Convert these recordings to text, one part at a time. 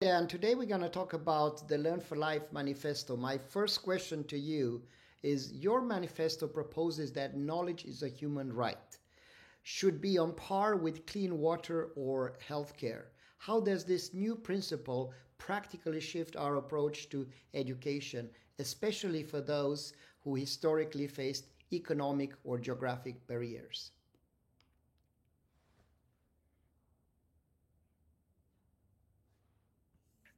And today we're going to talk about the Learn for Life manifesto. My first question to you is your manifesto proposes that knowledge is a human right, should be on par with clean water or healthcare. How does this new principle practically shift our approach to education, especially for those who historically faced economic or geographic barriers?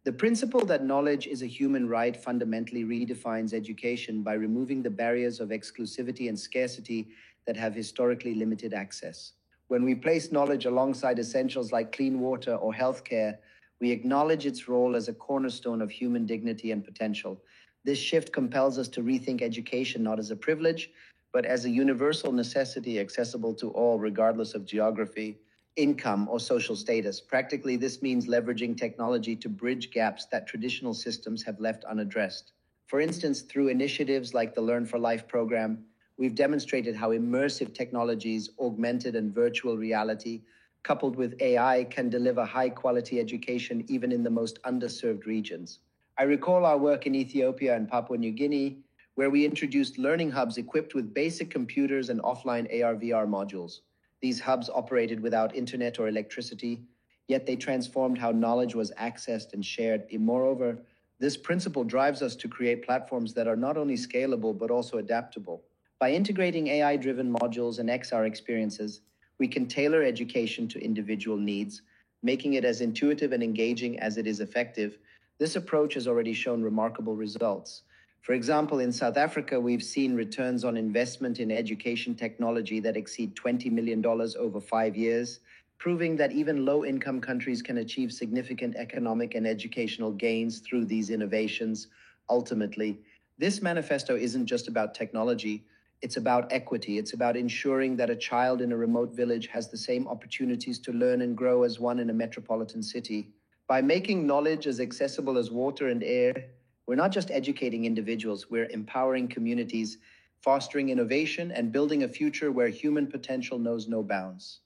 The principle that knowledge is a human right fundamentally redefines education by removing the barriers of exclusivity and scarcity that have historically limited access. When we place knowledge alongside essentials like clean water or healthcare, we acknowledge its role as a cornerstone of human dignity and potential. This shift compels us to rethink education not as a privilege, but as a universal necessity accessible to all, regardless of geography, income, or social status. Practically, this means leveraging technology to bridge gaps that traditional systems have left unaddressed. For instance, through initiatives like the Learn for Life program, we've demonstrated how immersive technologies, augmented and virtual reality, coupled with AI, can deliver high quality education even in the most underserved regions. I recall our work in Ethiopia and Papua New Guinea, where we introduced learning hubs equipped with basic computers and offline AR/VR modules. These hubs operated without internet or electricity, yet they transformed how knowledge was accessed and shared. And moreover, this principle drives us to create platforms that are not only scalable but also adaptable. By integrating AI driven modules and XR experiences, we can tailor education to individual needs, making it as intuitive and engaging as it is effective. This approach has already shown remarkable results. For example, in South Africa, we've seen returns on investment in education technology that exceed $20 million over 5 years, proving that even low income countries can achieve significant economic and educational gains through these innovations. Ultimately, this manifesto isn't just about technology, it's about equity. It's about ensuring that a child in a remote village has the same opportunities to learn and grow as one in a metropolitan city. By making knowledge as accessible as water and air, we're not just educating individuals, we're empowering communities, fostering innovation, and building a future where human potential knows no bounds.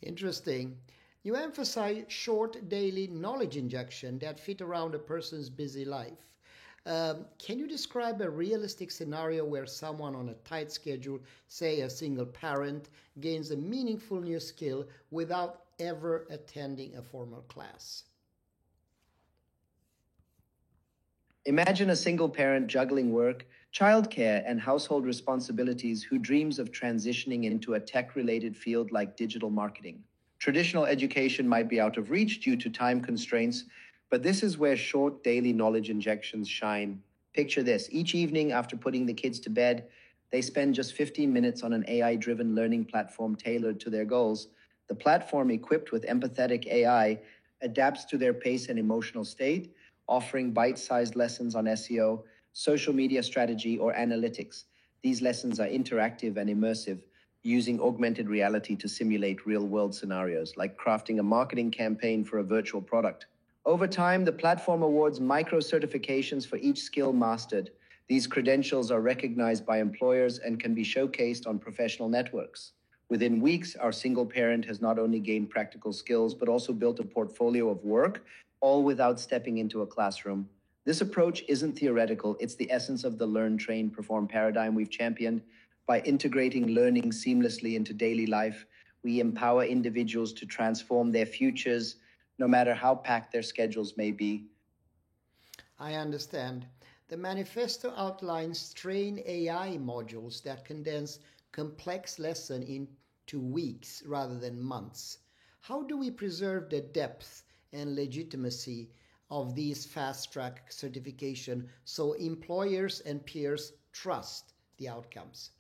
Interesting. You emphasize short daily knowledge injection that fit around a person's busy life. Can you describe a realistic scenario where someone on a tight schedule, say a single parent, gains a meaningful new skill without ever attending a formal class? Imagine a single parent juggling work, childcare, and household responsibilities who dreams of transitioning into a tech related field like digital marketing. Traditional education might be out of reach due to time constraints, but this is where short daily knowledge injections shine. Picture this: each evening after putting the kids to bed, they spend just 15 minutes on an AI driven learning platform tailored to their goals. The platform, equipped with empathetic AI, adapts to their pace and emotional state, offering bite sized lessons on SEO, social media strategy, or analytics. These lessons are interactive and immersive, using augmented reality to simulate real world scenarios, like crafting a marketing campaign for a virtual product. Over time, the platform awards micro certifications for each skill mastered. These credentials are recognized by employers and can be showcased on professional networks. Within weeks, our single parent has not only gained practical skills, but also built a portfolio of work, all without stepping into a classroom. This approach isn't theoretical, it's the essence of the learn, train, perform paradigm we've championed. By integrating learning seamlessly into daily life, we empower individuals to transform their futures, no matter how packed their schedules may be. I understand. The manifesto outlines train AI modules that condense complex lesson into weeks rather than months. How do we preserve the depth and legitimacy of these fast track certification so employers and peers trust the outcomes?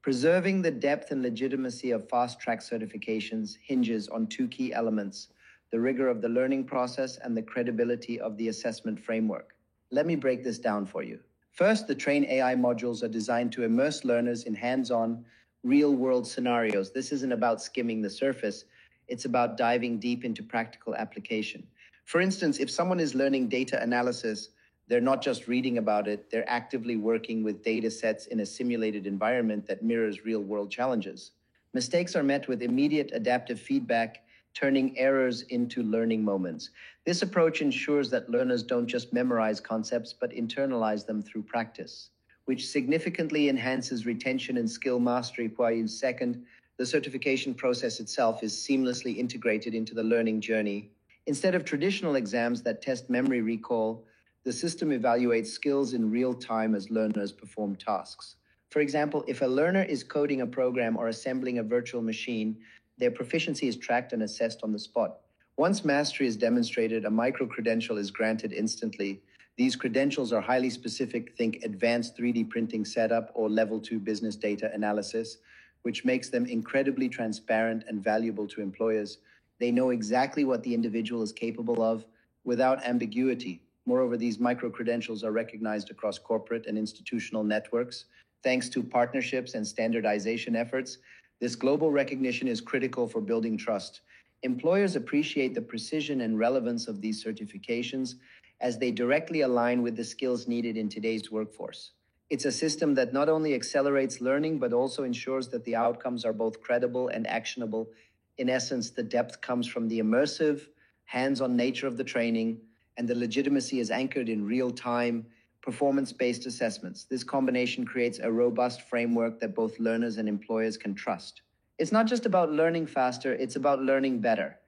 Preserving the depth and legitimacy of fast track certifications hinges on two key elements: the rigor of the learning process and the credibility of the assessment framework. Let me break this down for you. First, the Train AI modules are designed to immerse learners in hands on, real world scenarios. This isn't about skimming the surface, it's about diving deep into practical application. For instance, if someone is learning data analysis, they're not just reading about it, they're actively working with data sets in a simulated environment that mirrors real world challenges. Mistakes are met with immediate adaptive feedback, turning errors into learning moments. This approach ensures that learners don't just memorize concepts, but internalize them through practice, which significantly enhances retention and skill mastery. While second, the certification process itself is seamlessly integrated into the learning journey. Instead of traditional exams that test memory recall, the system evaluates skills in real time as learners perform tasks. For example, if a learner is coding a program or assembling a virtual machine, their proficiency is tracked and assessed on the spot. Once mastery is demonstrated, a micro-credential is granted instantly. These credentials are highly specific, think advanced 3D printing setup or level 2 business data analysis, which makes them incredibly transparent and valuable to employers. They know exactly what the individual is capable of without ambiguity. Moreover, these micro-credentials are recognized across corporate and institutional networks. Thanks to partnerships and standardization efforts, this global recognition is critical for building trust. Employers appreciate the precision and relevance of these certifications as they directly align with the skills needed in today's workforce. It's a system that not only accelerates learning, but also ensures that the outcomes are both credible and actionable. In essence, the depth comes from the immersive, hands-on nature of the training, and the legitimacy is anchored in real-time, performance-based assessments. This combination creates a robust framework that both learners and employers can trust. It's not just about learning faster, it's about learning better.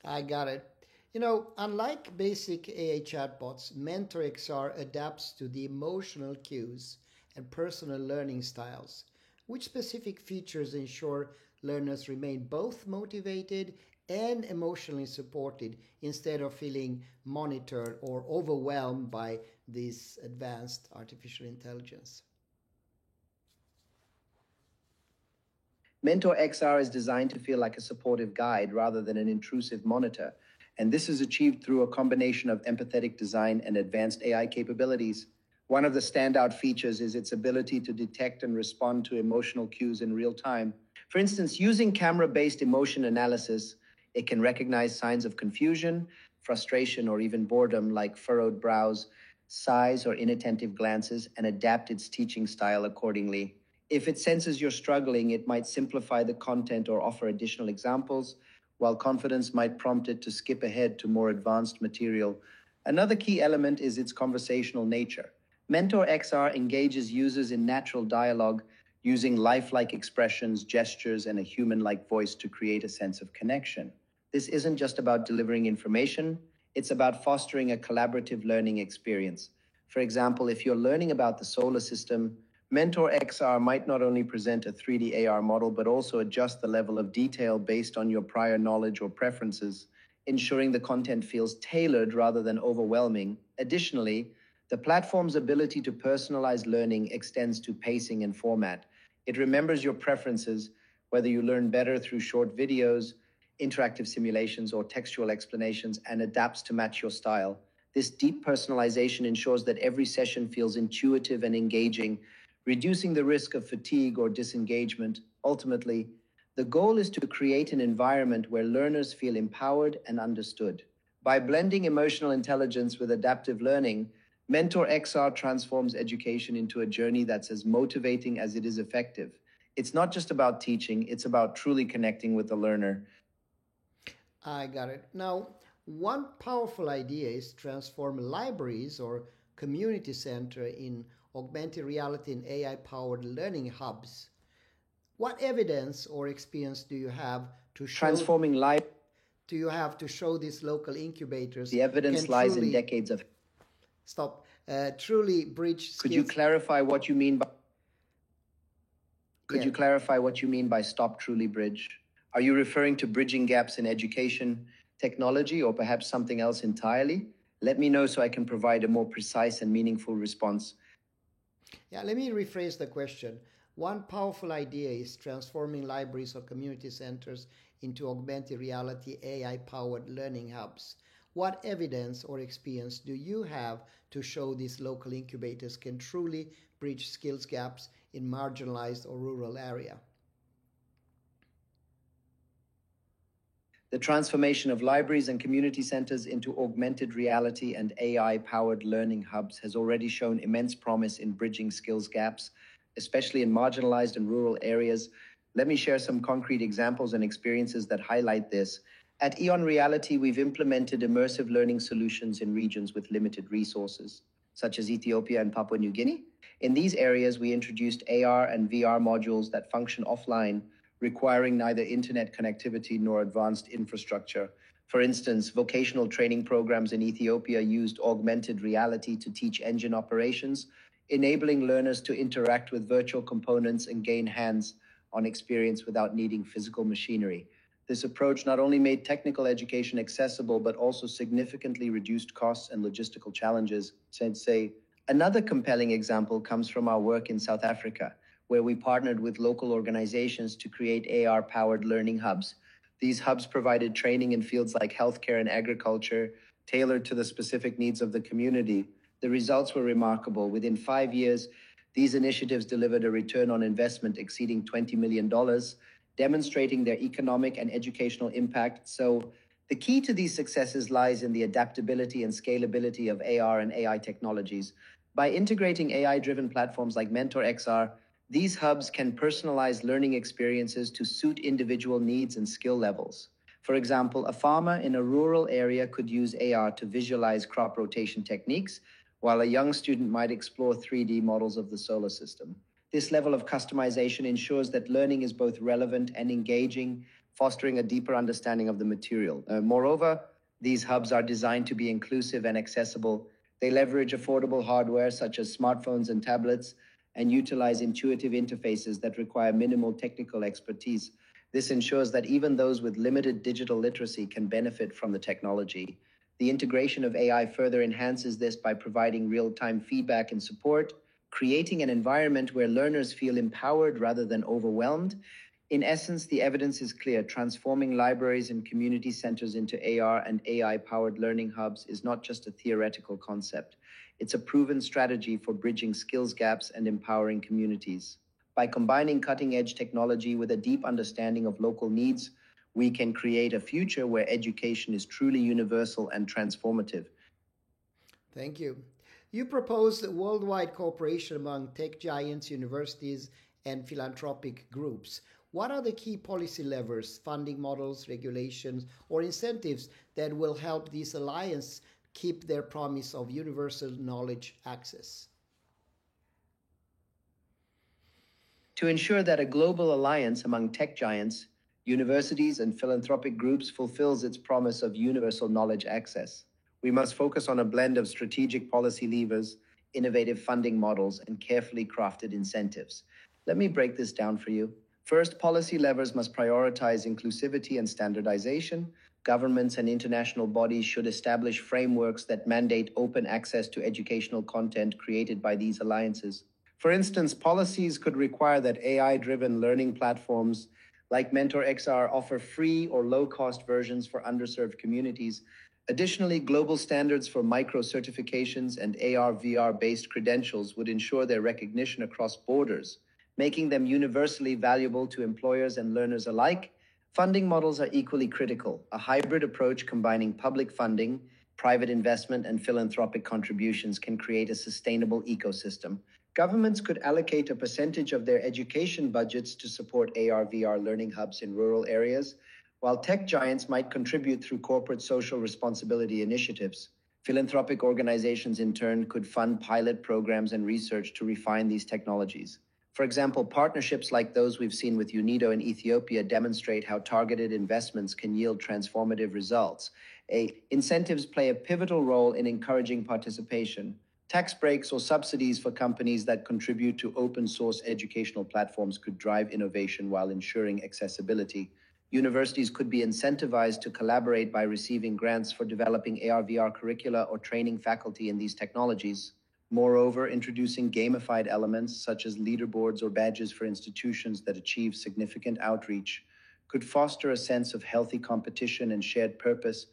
I got it. Unlike basic AI chatbots, MentorXR adapts to the emotional cues and personal learning styles. Which specific features ensure learners remain both motivated and emotionally supported instead of feeling monitored or overwhelmed by this advanced artificial intelligence? MentorXR is designed to feel like a supportive guide rather than an intrusive monitor, and this is achieved through a combination of empathetic design and advanced AI capabilities. One of the standout features is its ability to detect and respond to emotional cues in real time. For instance, using camera-based emotion analysis, it can recognize signs of confusion, frustration, or even boredom like furrowed brows, sighs, or inattentive glances, and adapt its teaching style accordingly. If it senses you're struggling, it might simplify the content or offer additional examples, while confidence might prompt it to skip ahead to more advanced material. Another key element is its conversational nature. MentorXR engages users in natural dialogue, using lifelike expressions, gestures, and a human-like voice to create a sense of connection. This isn't just about delivering information, it's about fostering a collaborative learning experience. For example, if you're learning about the solar system, MentorXR might not only present a 3D AR model, but also adjust the level of detail based on your prior knowledge or preferences, ensuring the content feels tailored rather than overwhelming. Additionally, the platform's ability to personalize learning extends to pacing and format. It remembers your preferences, whether you learn better through short videos, interactive simulations, or textual explanations, and adapts to match your style. This deep personalization ensures that every session feels intuitive and engaging, reducing the risk of fatigue or disengagement. Ultimately, the goal is to create an environment where learners feel empowered and understood. By blending emotional intelligence with adaptive learning, MentorXR transforms education into a journey that's as motivating as it is effective. It's not just about teaching, it's about truly connecting with the learner. I got it. Now, one powerful idea is transform libraries or community center in augmented reality and AI-powered learning hubs. What evidence or experience do you have to show these local incubators? The evidence lies in decades of truly bridge skills? Could you clarify what you mean by stop truly bridge? Are you referring to bridging gaps in education, technology, or perhaps something else entirely? Let me know so I can provide a more precise and meaningful response. Yeah, let me rephrase the question. One powerful idea is transforming libraries or community centers into augmented reality AI-powered learning hubs. What evidence or experience do you have to show these local incubators can truly bridge skills gaps in marginalized or rural area? The transformation of libraries and community centers into augmented reality and AI-powered learning hubs has already shown immense promise in bridging skills gaps, especially in marginalized and rural areas. Let me share some concrete examples and experiences that highlight this. At Eon Reality, we've implemented immersive learning solutions in regions with limited resources, such as Ethiopia and Papua New Guinea. In these areas, we introduced AR and VR modules that function offline, requiring neither internet connectivity nor advanced infrastructure. For instance, vocational training programs in Ethiopia used augmented reality to teach engine operations, enabling learners to interact with virtual components and gain hands on experience without needing physical machinery. This approach not only made technical education accessible, but also significantly reduced costs and logistical challenges. Say, another compelling example comes from our work in South Africa, where we partnered with local organizations to create AR-powered learning hubs. These hubs provided training in fields like healthcare and agriculture, tailored to the specific needs of the community. The results were remarkable. Within 5 years, these initiatives delivered a return on investment exceeding $20 million, demonstrating their economic and educational impact. So, the key to these successes lies in the adaptability and scalability of AR and AI technologies. By integrating AI-driven platforms like MentorXR, these hubs can personalize learning experiences to suit individual needs and skill levels. For example, a farmer in a rural area could use AR to visualize crop rotation techniques, while a young student might explore 3D models of the solar system. This level of customization ensures that learning is both relevant and engaging, fostering a deeper understanding of the material. Moreover, these hubs are designed to be inclusive and accessible. They leverage affordable hardware such as smartphones and tablets and utilize intuitive interfaces that require minimal technical expertise. This ensures that even those with limited digital literacy can benefit from the technology. The integration of AI further enhances this by providing real-time feedback and support, creating an environment where learners feel empowered rather than overwhelmed. In essence, the evidence is clear. Transforming libraries and community centers into AR and AI-powered learning hubs is not just a theoretical concept. It's a proven strategy for bridging skills gaps and empowering communities. By combining cutting-edge technology with a deep understanding of local needs, we can create a future where education is truly universal and transformative. Thank you. You proposed worldwide cooperation among tech giants, universities, and philanthropic groups. What are the key policy levers, funding models, regulations, or incentives that will help these alliances keep their promise of universal knowledge access? To ensure that a global alliance among tech giants, universities, and philanthropic groups fulfills its promise of universal knowledge access, we must focus on a blend of strategic policy levers, innovative funding models, and carefully crafted incentives. Let me break this down for you. First, policy levers must prioritize inclusivity and standardization. Governments and international bodies should establish frameworks that mandate open access to educational content created by these alliances. For instance, policies could require that AI-driven learning platforms like MentorXR offer free or low-cost versions for underserved communities. Additionally, global standards for micro-certifications and AR/VR-based credentials would ensure their recognition across borders, making them universally valuable to employers and learners alike. Funding models are equally critical. A hybrid approach combining public funding, private investment, and philanthropic contributions can create a sustainable ecosystem. Governments could allocate a percentage of their education budgets to support AR/VR learning hubs in rural areas, while tech giants might contribute through corporate social responsibility initiatives. Philanthropic organizations, in turn, could fund pilot programs and research to refine these technologies. For example, partnerships like those we've seen with UNIDO in Ethiopia demonstrate how targeted investments can yield transformative results. Incentives play a pivotal role in encouraging participation. Tax breaks or subsidies for companies that contribute to open-source educational platforms could drive innovation while ensuring accessibility. Universities could be incentivized to collaborate by receiving grants for developing AR/VR curricula or training faculty in these technologies. Moreover, introducing gamified elements such as leaderboards or badges for institutions that achieve significant outreach could foster a sense of healthy competition and shared purpose.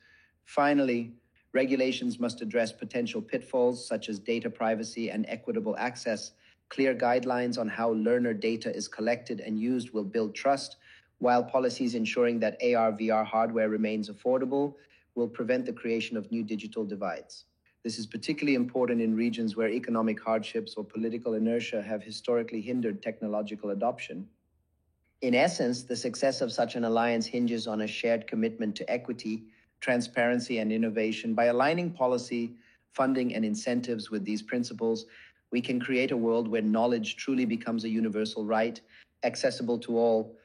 Finally, regulations must address potential pitfalls such as data privacy and equitable access. Clear guidelines on how learner data is collected and used will build trust, while policies ensuring that AR/VR hardware remains affordable will prevent the creation of new digital divides. This is particularly important in regions where economic hardships or political inertia have historically hindered technological adoption. In essence, the success of such an alliance hinges on a shared commitment to equity, transparency, and innovation. By aligning policy, funding, and incentives with these principles, we can create a world where knowledge truly becomes a universal right, accessible to all.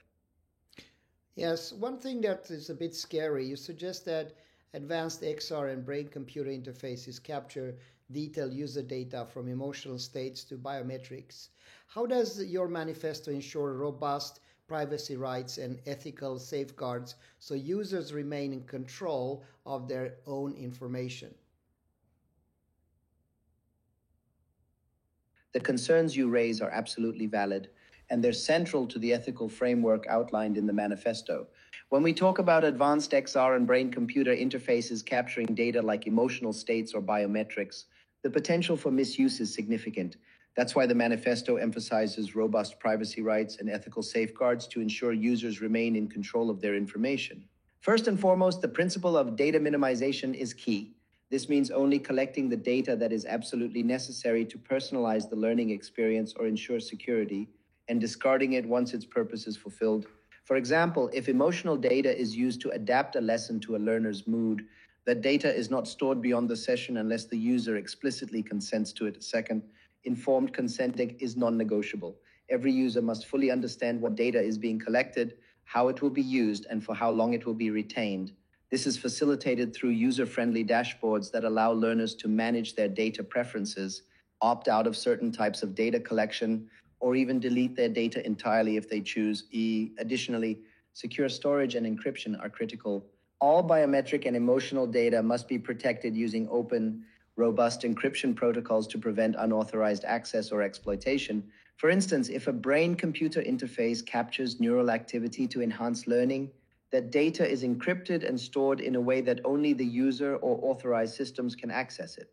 Yes, one thing that is a bit scary, you suggest that advanced XR and brain computer interfaces capture detailed user data from emotional states to biometrics. How does your manifesto ensure robust privacy rights and ethical safeguards so users remain in control of their own information? The concerns you raise are absolutely valid, and they're central to the ethical framework outlined in the manifesto. When we talk about advanced XR and brain computer interfaces capturing data like emotional states or biometrics, the potential for misuse is significant. That's why the manifesto emphasizes robust privacy rights and ethical safeguards to ensure users remain in control of their information. First and foremost, the principle of data minimization is key. This means only collecting the data that is absolutely necessary to personalize the learning experience or ensure security, and discarding it once its purpose is fulfilled. For example, if emotional data is used to adapt a lesson to a learner's mood, that data is not stored beyond the session unless the user explicitly consents to it. Second, informed consent is non-negotiable. Every user must fully understand what data is being collected, how it will be used, and for how long it will be retained. This is facilitated through user-friendly dashboards that allow learners to manage their data preferences, opt out of certain types of data collection, or even delete their data entirely if they choose. Additionally, secure storage and encryption are critical. All biometric and emotional data must be protected using open, robust encryption protocols to prevent unauthorized access or exploitation. For instance, if a brain-computer interface captures neural activity to enhance learning, that data is encrypted and stored in a way that only the user or authorized systems can access it.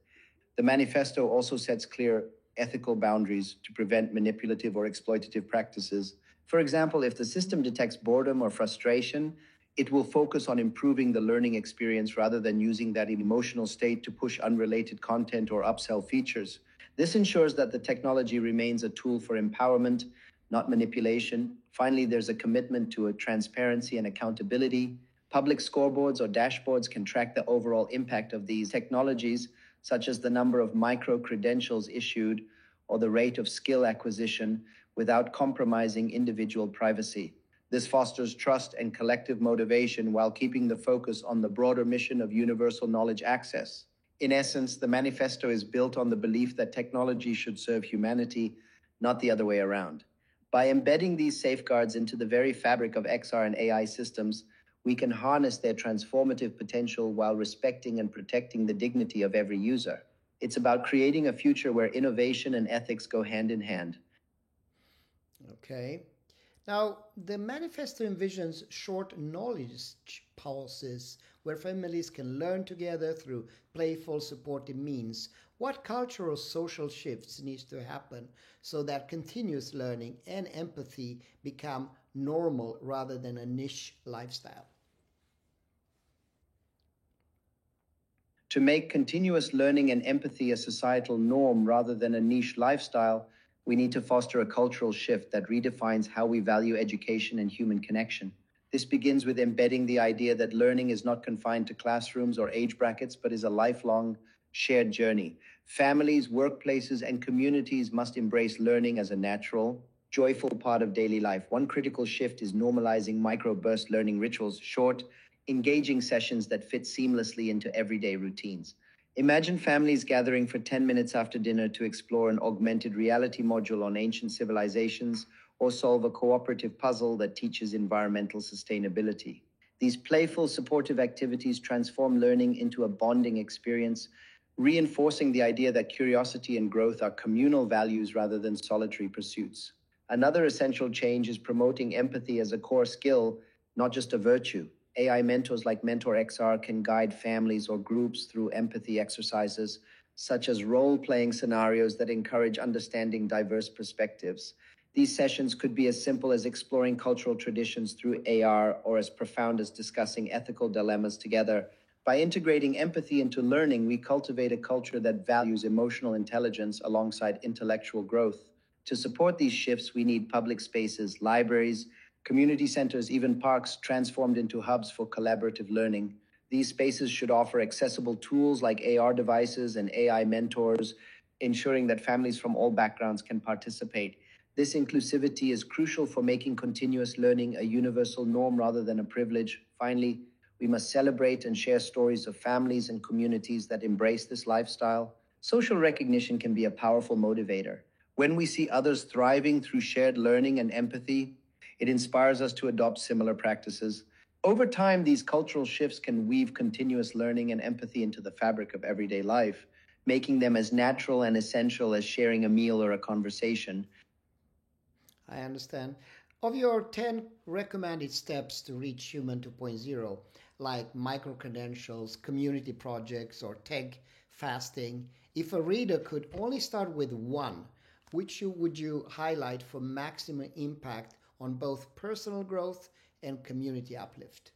The manifesto also sets clear ethical boundaries to prevent manipulative or exploitative practices. For example, if the system detects boredom or frustration, it will focus on improving the learning experience rather than using that emotional state to push unrelated content or upsell features. This ensures that the technology remains a tool for empowerment, not manipulation. Finally, there's a commitment to transparency and accountability. Public scoreboards or dashboards can track the overall impact of these technologies, such as the number of micro-credentials issued or the rate of skill acquisition, without compromising individual privacy. This fosters trust and collective motivation while keeping the focus on the broader mission of universal knowledge access. In essence, the manifesto is built on the belief that technology should serve humanity, not the other way around. By embedding these safeguards into the very fabric of XR and AI systems, we can harness their transformative potential while respecting and protecting the dignity of every user. It's about creating a future where innovation and ethics go hand in hand. Okay. Now, the manifesto envisions short knowledge pulses where families can learn together through playful, supportive means. What cultural social shifts needs to happen so that continuous learning and empathy become normal rather than a niche lifestyle? To make continuous learning and empathy a societal norm rather than a niche lifestyle, we need to foster a cultural shift that redefines how we value education and human connection. This begins with embedding the idea that learning is not confined to classrooms or age brackets, but is a lifelong, shared journey. Families, workplaces, and communities must embrace learning as a natural, joyful part of daily life. One critical shift is normalizing microburst learning rituals, short, engaging sessions that fit seamlessly into everyday routines. Imagine families gathering for 10 minutes after dinner to explore an augmented reality module on ancient civilizations or solve a cooperative puzzle that teaches environmental sustainability. These playful, supportive activities transform learning into a bonding experience, reinforcing the idea that curiosity and growth are communal values rather than solitary pursuits. Another essential change is promoting empathy as a core skill, not just a virtue. AI mentors like MentorXR can guide families or groups through empathy exercises, such as role-playing scenarios that encourage understanding diverse perspectives. These sessions could be as simple as exploring cultural traditions through AR or as profound as discussing ethical dilemmas together. By integrating empathy into learning, we cultivate a culture that values emotional intelligence alongside intellectual growth. To support these shifts, we need public spaces, libraries, Community centers, even parks, transformed into hubs for collaborative learning. These spaces should offer accessible tools like AR devices and AI mentors, ensuring that families from all backgrounds can participate. This inclusivity is crucial for making continuous learning a universal norm rather than a privilege. Finally, we must celebrate and share stories of families and communities that embrace this lifestyle. Social recognition can be a powerful motivator. When we see others thriving through shared learning and empathy, it inspires us to adopt similar practices. Over time, these cultural shifts can weave continuous learning and empathy into the fabric of everyday life, making them as natural and essential as sharing a meal or a conversation. I understand. Of your 10 recommended steps to reach Human 2.0, like micro credentials, community projects, or tech fasting, if a reader could only start with one, would you highlight for maximum impact on both personal growth and community uplift?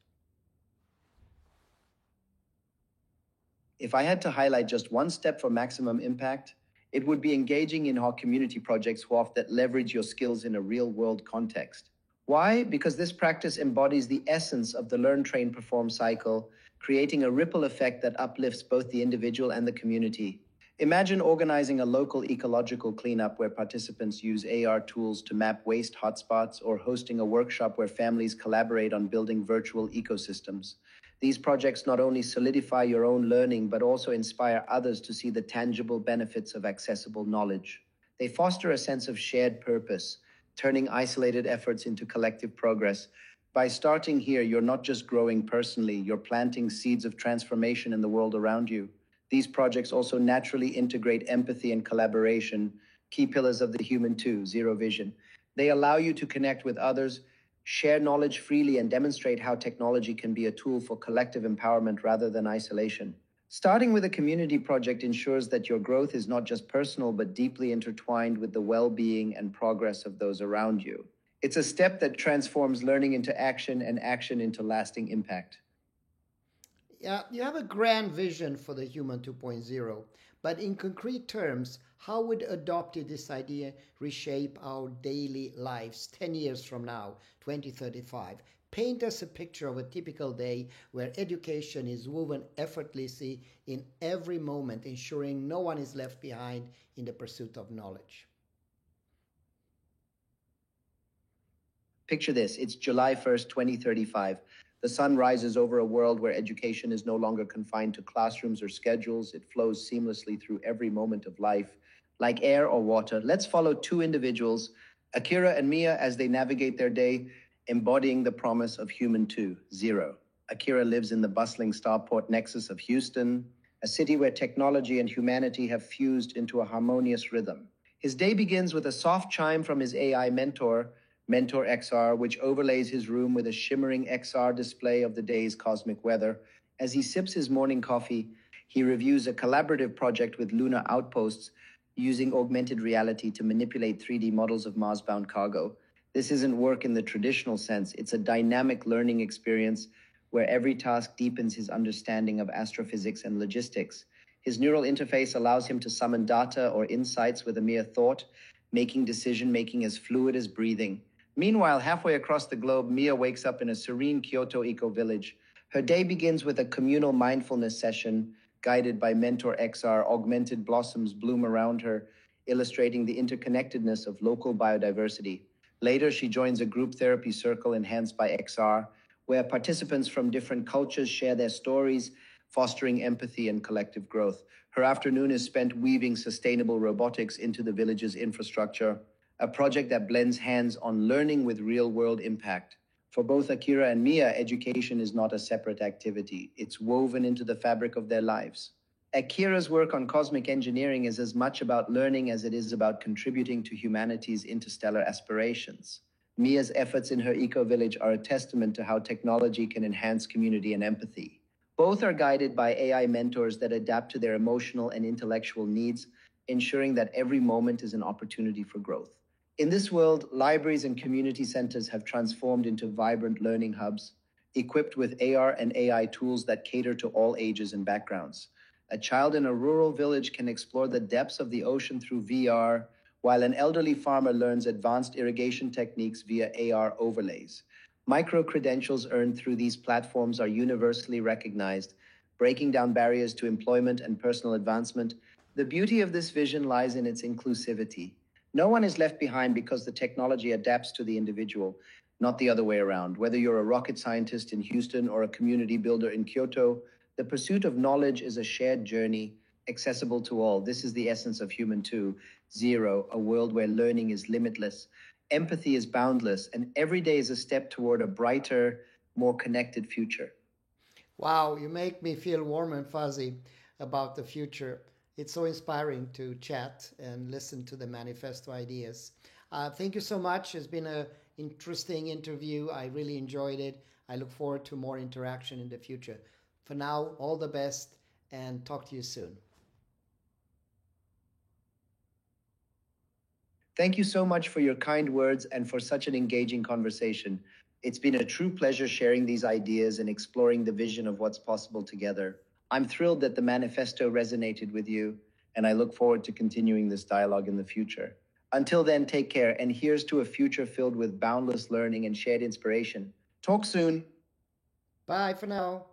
If I had to highlight just one step for maximum impact, it would be engaging in our community projects that leverage your skills in a real world context. Why? Because this practice embodies the essence of the learn, train, perform cycle, creating a ripple effect that uplifts both the individual and the community. Imagine organizing a local ecological cleanup where participants use AR tools to map waste hotspots, or hosting a workshop where families collaborate on building virtual ecosystems. These projects not only solidify your own learning, but also inspire others to see the tangible benefits of accessible knowledge. They foster a sense of shared purpose, turning isolated efforts into collective progress. By starting here, you're not just growing personally, you're planting seeds of transformation in the world around you. These projects also naturally integrate empathy and collaboration, key pillars of the Human 2.0 vision. They allow you to connect with others, share knowledge freely, and demonstrate how technology can be a tool for collective empowerment rather than isolation. Starting with a community project ensures that your growth is not just personal, but deeply intertwined with the well-being and progress of those around you. It's a step that transforms learning into action and action into lasting impact. Yeah, you have a grand vision for the Human 2.0, but in concrete terms, how would adopting this idea reshape our daily lives 10 years from now, 2035? Paint us a picture of a typical day where education is woven effortlessly in every moment, ensuring no one is left behind in the pursuit of knowledge. Picture this, it's July 1st, 2035. The sun rises over a world where education is no longer confined to classrooms or schedules. It flows seamlessly through every moment of life. Like air or water, let's follow two individuals, Akira and Mia, as they navigate their day, embodying the promise of Human 2.0. Akira lives in the bustling starport nexus of Houston, a city where technology and humanity have fused into a harmonious rhythm. His day begins with a soft chime from his AI mentor, Mentor XR, which overlays his room with a shimmering XR display of the day's cosmic weather. As he sips his morning coffee, he reviews a collaborative project with Lunar Outposts using augmented reality to manipulate 3D models of Mars-bound cargo. This isn't work in the traditional sense. It's a dynamic learning experience where every task deepens his understanding of astrophysics and logistics. His neural interface allows him to summon data or insights with a mere thought, making decision-making as fluid as breathing. Meanwhile, halfway across the globe, Mia wakes up in a serene Kyoto eco-village. Her day begins with a communal mindfulness session guided by Mentor XR. Augmented blossoms bloom around her, illustrating the interconnectedness of local biodiversity. Later, she joins a group therapy circle enhanced by XR, where participants from different cultures share their stories, fostering empathy and collective growth. Her afternoon is spent weaving sustainable robotics into the village's infrastructure, a project that blends hands-on learning with real-world impact. For both Akira and Mia, education is not a separate activity. It's woven into the fabric of their lives. Akira's work on cosmic engineering is as much about learning as it is about contributing to humanity's interstellar aspirations. Mia's efforts in her eco-village are a testament to how technology can enhance community and empathy. Both are guided by AI mentors that adapt to their emotional and intellectual needs, ensuring that every moment is an opportunity for growth. In this world, libraries and community centers have transformed into vibrant learning hubs, equipped with AR and AI tools that cater to all ages and backgrounds. A child in a rural village can explore the depths of the ocean through VR, while an elderly farmer learns advanced irrigation techniques via AR overlays. Micro credentials earned through these platforms are universally recognized, breaking down barriers to employment and personal advancement. The beauty of this vision lies in its inclusivity. No one is left behind because the technology adapts to the individual, not the other way around. Whether you're a rocket scientist in Houston or a community builder in Kyoto, the pursuit of knowledge is a shared journey, accessible to all. This is the essence of Human 2.0, a world where learning is limitless, empathy is boundless, and every day is a step toward a brighter, more connected future. Wow, you make me feel warm and fuzzy about the future. It's so inspiring to chat and listen to the manifesto ideas. Thank you so much. It's been an interesting interview. I really enjoyed it. I look forward to more interaction in the future. For now, all the best and talk to you soon. Thank you so much for your kind words and for such an engaging conversation. It's been a true pleasure sharing these ideas and exploring the vision of what's possible together. I'm thrilled that the manifesto resonated with you, and I look forward to continuing this dialogue in the future. Until then, take care, and here's to a future filled with boundless learning and shared inspiration. Talk soon. Bye for now.